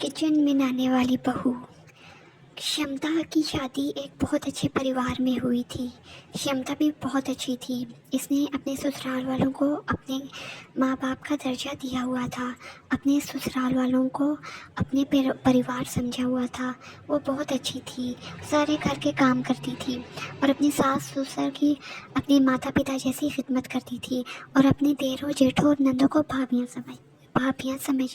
Kitchen में नहाने वाली बहू। क्षमता की शादी एक बहुत अच्छे परिवार में हुई थी। क्षमता भी बहुत अच्छी थी। इसने अपने ससुराल वालों को अपने माँ बाप का दर्जा दिया हुआ था। अपने ससुराल वालों को अपने परिवार समझा हुआ था। वो बहुत अच्छी थी, सारे घर के काम करती थी और अपनी सास ससुर की अपने माता पिता जैसी खिदमत करती थी और अपने देरों जेठों और नंदों को भाभियाँ समझ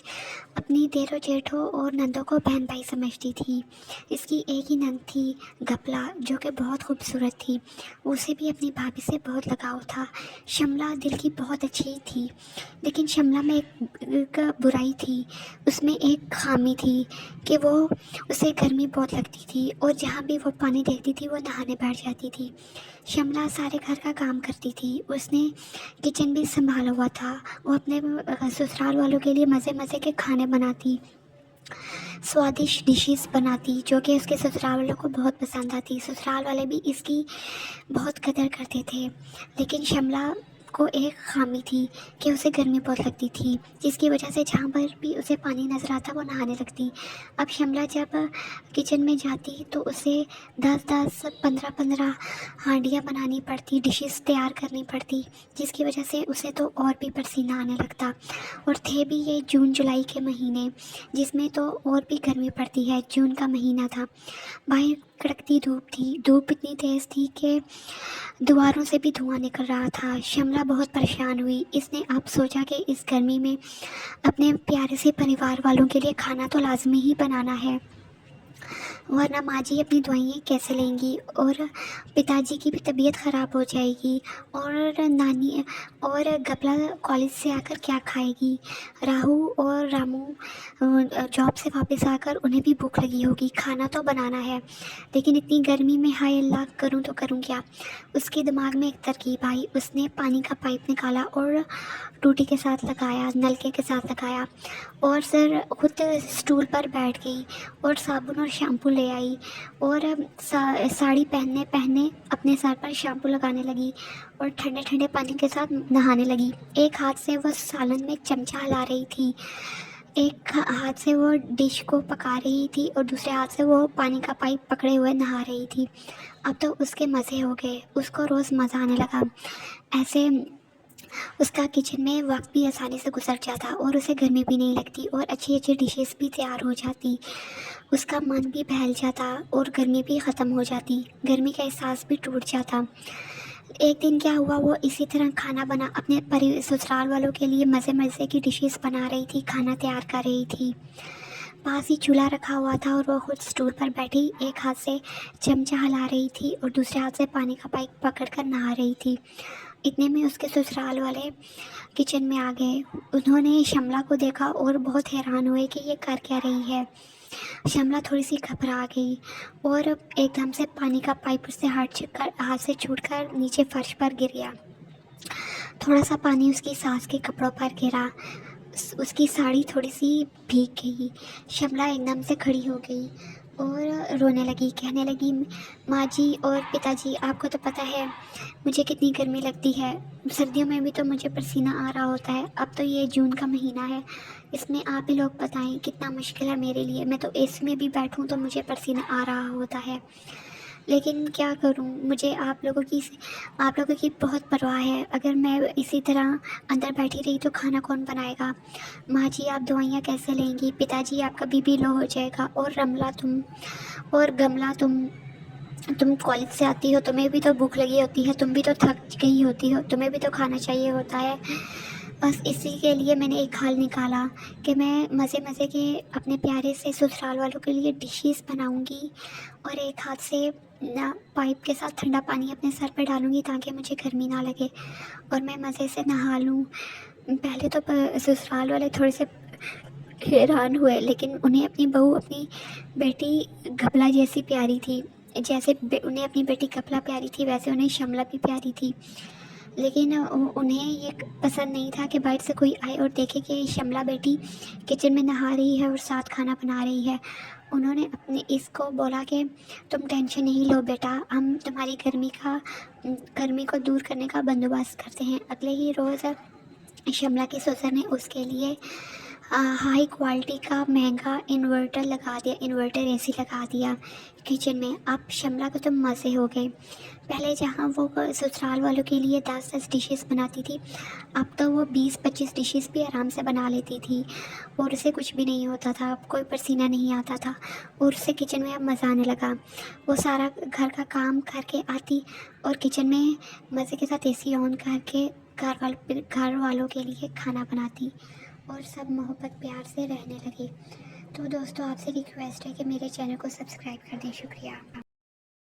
अपनी देरों जेठों और नंदों को बहन भाई समझती थी। इसकी एक ही नंद थी, गपला, जो कि बहुत खूबसूरत थी। उसे भी अपनी भाभी से बहुत लगाव था। शमला दिल की बहुत अच्छी थी, लेकिन शमला में एक बुराई थी। उसमें एक खामी थी कि वो उसे गर्मी बहुत लगती थी और जहाँ भी वो पानी देखती थी वो नहाने बैठ जाती थी। शमला सारे घर का काम करती थी। उसने किचन भी संभाला हुआ था। वो अपने ससुराल वालों के लिए मज़े मज़े के खाने बनाती, स्वादिष्ट डिशेस बनाती, जो कि उसके ससुराल वालों को बहुत पसंद आती। ससुराल वाले भी इसकी बहुत कदर करते थे। लेकिन शमला को एक खामी थी कि उसे गर्मी बहुत लगती थी, जिसकी वजह से जहाँ पर भी उसे पानी नज़र आता वो नहाने लगती। अब शमला जब किचन में जाती तो उसे 10-10, 15-15 हांडियाँ बनानी पड़ती, डिशेस तैयार करनी पड़ती, जिसकी वजह से उसे तो और भी पसीना आने लगता। और थे भी ये जून जुलाई के महीने, जिसमें तो और भी गर्मी पड़ती है। जून का महीना था, बाहर कड़कती धूप थी। धूप इतनी तेज़ थी कि दीवारों से भी धुआं निकल रहा था। शमला बहुत परेशान हुई। इसने अब सोचा कि इस गर्मी में अपने प्यारे से परिवार वालों के लिए खाना तो लाजमी ही बनाना है, वरना माँ जी अपनी दवाइयाँ कैसे लेंगी और पिताजी की भी तबीयत ख़राब हो जाएगी और नानी और गपला कॉलेज से आकर क्या खाएगी। राहू और रामू जॉब से वापस आकर उन्हें भी भूख लगी होगी, खाना तो बनाना है। लेकिन इतनी गर्मी में हाय अल्लाह, करूँ तो करूँ क्या। उसके दिमाग में एक तरकीब आई। उसने पानी का पाइप निकाला और टूटी के साथ लगाया, नलके के साथ लगाया और सर खुद स्टूल पर बैठ गई और साबुन और शैम्पू ले आई और साड़ी पहनने पहने अपने सर पर शैम्पू लगाने लगी और ठंडे ठंडे पानी के साथ नहाने लगी। एक हाथ से वह सालन में एक चमचा हिला रही थी, एक हाथ से वो डिश को पका रही थी और दूसरे हाथ से वो पानी का पाइप पकड़े हुए नहा रही थी। अब तो उसके मज़े हो गए, उसको रोज़ मज़ा आने लगा। ऐसे उसका किचन में वक्त भी आसानी से गुजर जाता और उसे गर्मी भी नहीं लगती और अच्छी अच्छी डिशेस भी तैयार हो जाती। उसका मन भी बहल जाता और गर्मी भी ख़त्म हो जाती, गर्मी का एहसास भी टूट जाता। एक दिन क्या हुआ, वो इसी तरह खाना बना अपने ससुराल वालों के लिए मज़े मज़े की डिशेस बना रही थी, खाना तैयार कर रही थी। पास ही चूल्हा रखा हुआ था और वो खुद स्टूल पर बैठी एक हाथ से चमचा हिला रही थी और दूसरे हाथ से पानी का पाइप पकड़कर नहा रही थी। इतने में उसके ससुराल वाले किचन में आ गए। उन्होंने शमला को देखा और बहुत हैरान हुए कि ये कर क्या रही है। शमला थोड़ी सी घबरा गई और एकदम से पानी का पाइप उससे हाथ से छूटकर नीचे फर्श पर गिर गया। थोड़ा सा पानी उसकी सास के कपड़ों पर गिरा, उसकी साड़ी थोड़ी सी भीग गई। शमला एकदम से खड़ी हो गई और रोने लगी, कहने लगी, माँ जी और पिताजी, आपको तो पता है मुझे कितनी गर्मी लगती है। सर्दियों में भी तो मुझे पसीना आ रहा होता है। अब तो ये जून का महीना है, इसमें आप ही लोग बताएं कितना मुश्किल है मेरे लिए। मैं तो एसी में भी बैठूं तो मुझे पसीना आ रहा होता है, लेकिन क्या करूं, मुझे आप लोगों की बहुत परवाह है। अगर मैं इसी तरह अंदर बैठी रही तो खाना कौन बनाएगा। माँ जी आप दवाइयाँ कैसे लेंगी, पिताजी आपका बीपी लो हो जाएगा, और रमला तुम और गमला तुम कॉलेज से आती हो, तुम्हें भी तो भूख लगी होती है, तुम भी तो थक गई होती हो, तुम्हें भी तो खाना चाहिए होता है। बस इसी के लिए मैंने एक हाल निकाला कि मैं मज़े मज़े के अपने प्यारे से ससुराल वालों के लिए डिशेस बनाऊंगी और एक हाथ से ना पाइप के साथ ठंडा पानी अपने सर पर डालूंगी ताकि मुझे गर्मी ना लगे और मैं मज़े से नहा लूँ। पहले तो ससुराल वाले थोड़े से हैरान हुए, लेकिन उन्हें अपनी बहू, अपनी बेटी घपला जैसी प्यारी थी। जैसे उन्हें अपनी बेटी कपला प्यारी थी, वैसे उन्हें शमला भी प्यारी थी। लेकिन उन्हें ये पसंद नहीं था कि बाहर से कोई आए और देखे कि शमला बेटी किचन में नहा रही है और साथ खाना बना रही है। उन्होंने अपने इसको बोला कि तुम टेंशन नहीं लो बेटा, हम तुम्हारी गर्मी को दूर करने का बंदोबस्त करते हैं। अगले ही रोज़ शमला के ससुर ने उसके लिए हाई क्वालिटी का महंगा इन्वर्टर लगा दिया, इन्वर्टर एसी लगा दिया किचन में। अब शमला को तो मज़े हो गए। पहले जहाँ वो ससुराल वालों के लिए 10-10 डिशेस बनाती थी, अब तो वो 20-25 डिशेस भी आराम से बना लेती थी और उसे कुछ भी नहीं होता था, कोई पसीना नहीं आता था और उसे किचन में अब मज़ा आने लगा। वो सारा घर का काम करके आती और किचन में मज़े के साथ एसी ऑन करके घर वालों के लिए खाना बनाती और सब मोहब्बत प्यार से रहने लगे। तो दोस्तों, आपसे रिक्वेस्ट है कि मेरे चैनल को सब्सक्राइब कर दें। शुक्रिया।